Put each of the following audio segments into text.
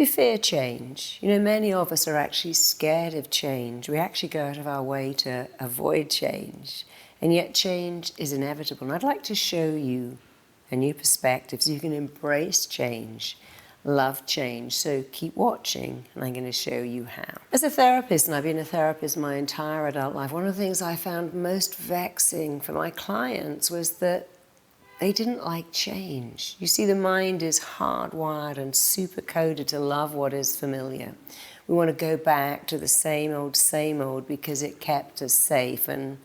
You fear change. You know, many of us are actually scared of change. We actually go out of our way to avoid change. And yet change is inevitable. And I'd like to show you a new perspective so you can embrace change, love change. So keep watching, and I'm going to show you how. As a therapist, and I've been a therapist my entire adult life, one of the things I found most vexing for my clients was that they didn't like change. You see, the mind is hardwired and super coded to love what is familiar. We want to go back to the same old because it kept us safe. And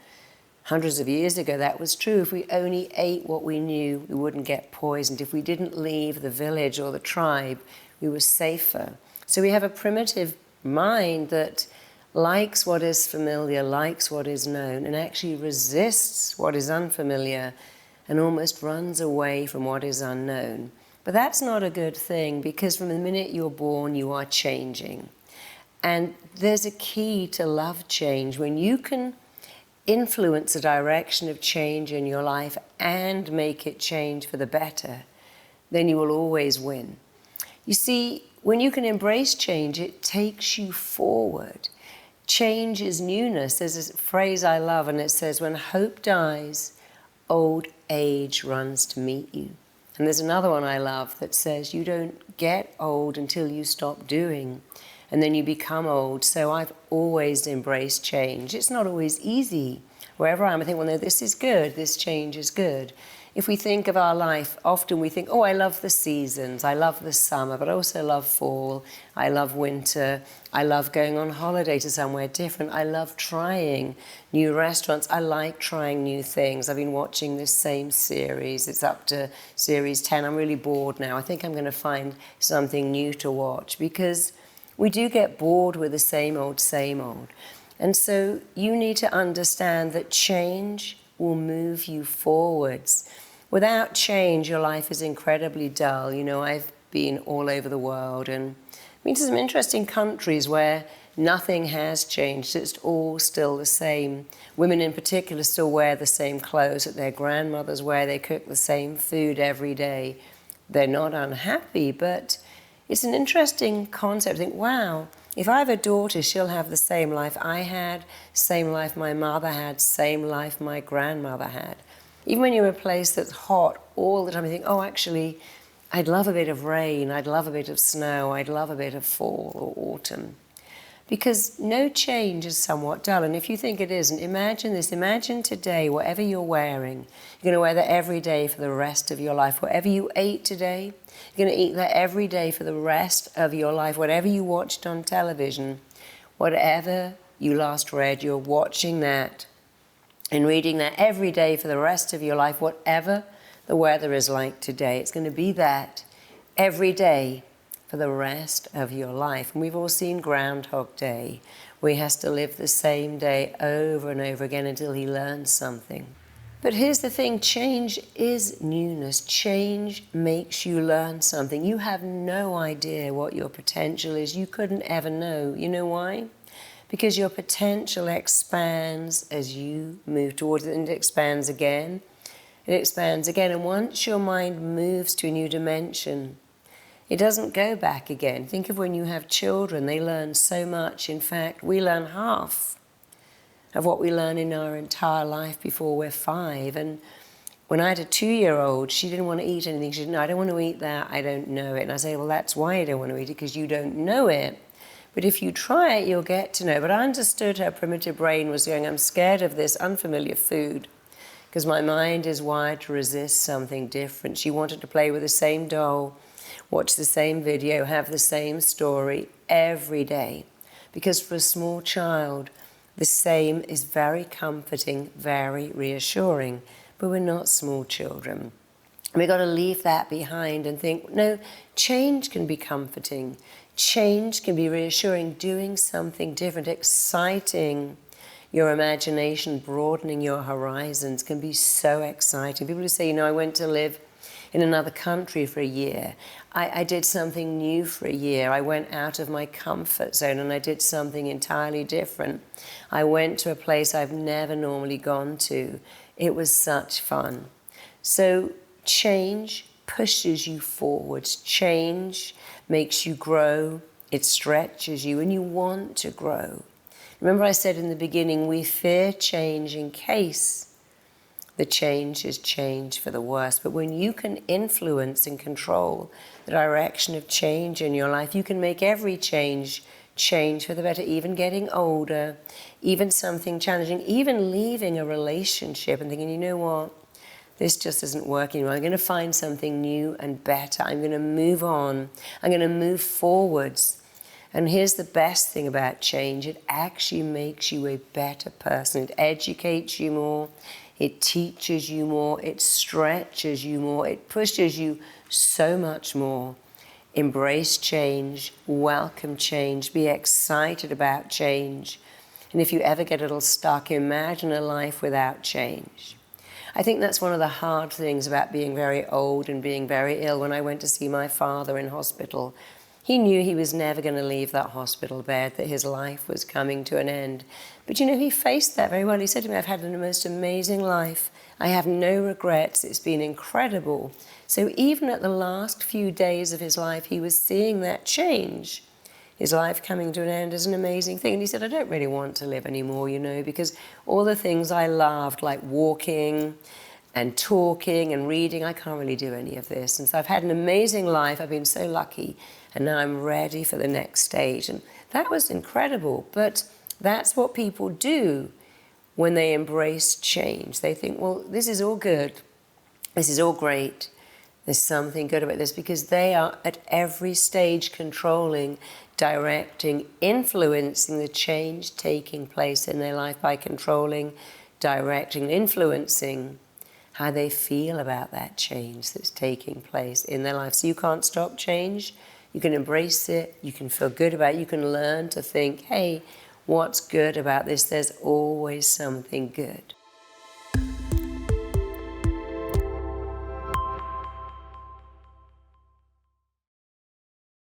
hundreds of years ago, that was true. If we only ate what we knew, we wouldn't get poisoned. If we didn't leave the village or the tribe, we were safer. So we have a primitive mind that likes what is familiar, likes what is known, and actually resists what is unfamiliar and almost runs away from what is unknown. But that's not a good thing, because from the minute you're born, you are changing. And there's a key to love change. When you can influence the direction of change in your life and make it change for the better, then you will always win. You see, when you can embrace change, it takes you forward. Change is newness. There's a phrase I love, and it says, when hope dies, old age runs to meet you. And there's another one I love that says, you don't get old until you stop doing, and then you become old. So I've always embraced change. It's not always easy. Wherever I am, I think, well, no, this is good, this change is good. If we think of our life, often we think, oh, I love the seasons, I love the summer, but I also love fall, I love winter, I love going on holiday to somewhere different, I love trying new restaurants, I like trying new things. I've been watching this same series, it's up to series 10, I'm really bored now. I think I'm going to find something new to watch, because we do get bored with the same old, same old. And so you need to understand that change will move you forwards. Without change, your life is incredibly dull. You know, I've been all over the world and been to some interesting countries where nothing has changed. It's all still the same. Women in particular still wear the same clothes that their grandmothers wear. They cook the same food every day. They're not unhappy, but it's an interesting concept. I think, wow, if I have a daughter, she'll have the same life I had, same life my mother had, same life my grandmother had. Even when you're in a place that's hot all the time, you think, oh, actually, I'd love a bit of rain, I'd love a bit of snow, I'd love a bit of fall or autumn. Because no change is somewhat dull. And if you think it isn't, imagine this. Imagine today, whatever you're wearing, you're going to wear that every day for the rest of your life. Whatever you ate today, you're going to eat that every day for the rest of your life. Whatever you watched on television, whatever you last read, you're watching that and reading that every day for the rest of your life. Whatever the weather is like today, it's going to be that every day for the rest of your life. And we've all seen Groundhog Day, where he has to live the same day over and over again until he learns something. But here's the thing, change is newness. Change makes you learn something. You have no idea what your potential is. You couldn't ever know. You know why? Because your potential expands as you move towards it, and it expands again. It expands again. And once your mind moves to a new dimension, it doesn't go back again. Think of when you have children, they learn so much. In fact, we learn half of what we learn in our entire life before we're 5. And when I had a 2-year-old, she didn't want to eat anything. She said, no, I don't want to eat that, I don't know it. And I say, well, that's why you don't want to eat it, because you don't know it. But if you try it, you'll get to know. But I understood her primitive brain was going, I'm scared of this unfamiliar food, because my mind is wired to resist something different. She wanted to play with the same doll, watch the same video, have the same story every day. Because for a small child, the same is very comforting, very reassuring. But we're not small children. We've got to leave that behind and think, no, change can be comforting. Change can be reassuring. Doing something different, exciting your imagination, broadening your horizons can be so exciting. People who say, you know, I went to live in another country for a year. I did something new for a year. I went out of my comfort zone and I did something entirely different. I went to a place I've never normally gone to. It was such fun. So change pushes you forwards. Change makes you grow, it stretches you, and you want to grow. Remember I said in the beginning, we fear change in case the change is change for the worse. But when you can influence and control the direction of change in your life, you can make every change for the better, even getting older, even something challenging, even leaving a relationship and thinking, you know what, this just isn't working well. I'm going to find something new and better. I'm going to move on. I'm going to move forwards. And here's the best thing about change. It actually makes you a better person. It educates you more. It teaches you more. It stretches you more. It pushes you so much more. Embrace change. Welcome change. Be excited about change. And if you ever get a little stuck, imagine a life without change. I think that's one of the hard things about being very old and being very ill. When I went to see my father in hospital, he knew he was never going to leave that hospital bed, that his life was coming to an end. But you know, he faced that very well. He said to me, I've had the most amazing life. I have no regrets. It's been incredible. So even at the last few days of his life, he was seeing that change. His life coming to an end is an amazing thing. And he said, I don't really want to live anymore, you know, because all the things I loved, like walking and talking and reading, I can't really do any of this. And so I've had an amazing life. I've been so lucky. And now I'm ready for the next stage. And that was incredible. But that's what people do when they embrace change. They think, well, this is all good. This is all great. There's something good about this, because they are at every stage controlling, directing, influencing the change taking place in their life by controlling, directing, influencing how they feel about that change that's taking place in their life. So you can't stop change. You can embrace it. You can feel good about it. You can learn to think, hey, what's good about this? There's always something good.